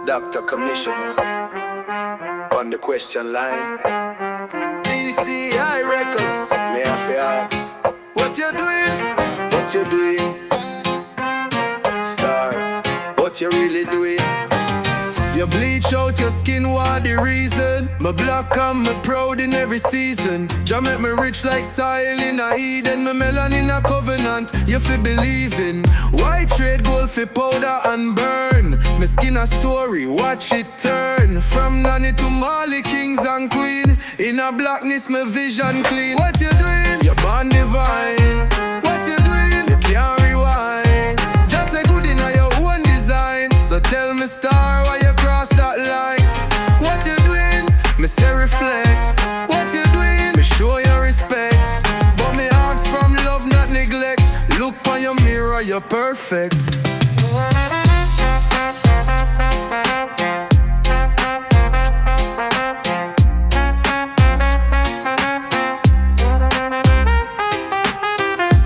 Dr. Commissioner on the question line. DCAI Records. May I fi ask, what you doing? What you doing? Star, what you really doing? You bleach out your skin, what the reason? Me black and me proud in every season. Jah make me rich like soil in a Eden. Me melanin a covenant, you fi believe in. Why trade gold fi powder and burn? Me skin a story, watch it turn. From Nanny to Mali, kings and queen. In a blackness, me vision clean. What you doing? You're born divine. What you doing? You can't rewind. Just say good in your own design. So tell me, star, why you cross that line? What you doing? Me say reflect. What you doing? Me show you respect. But me ask from love, not neglect. Look on your mirror, you're perfect.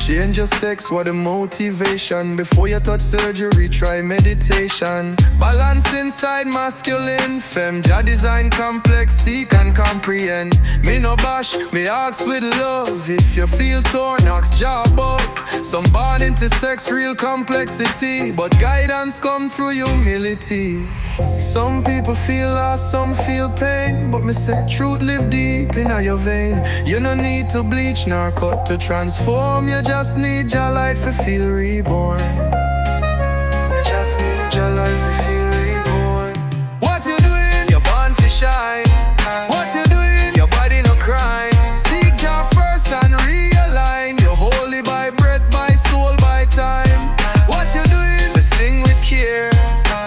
Change your sex, what the motivation? Before you touch surgery, try meditation. Balance inside masculine. Femme, Jah design complex, seek and comprehend. Me no bash, me ask with love. If you feel torn, ask Jah up. Some born into sex, real complexity. But guidance come through humility. Some people feel lost, some feel pain. But me say truth live deep in your vein. You no need to bleach nor cut to transform. You just need your light to feel reborn. You just need your light to feel reborn. What you doing? You're born to shine. What you doing? Your body no crime. Seek Jah first and realign. You're holy by breath, by soul, by time. What you doing? We sing with care.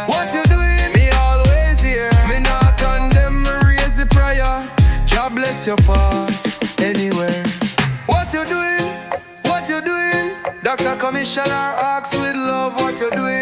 What you doing? Me always here. Me not condemn, me raise the prayer. Jah bless your path anywhere. What you doing? What you doing? Dr. Commissioner asks with love, what you doing?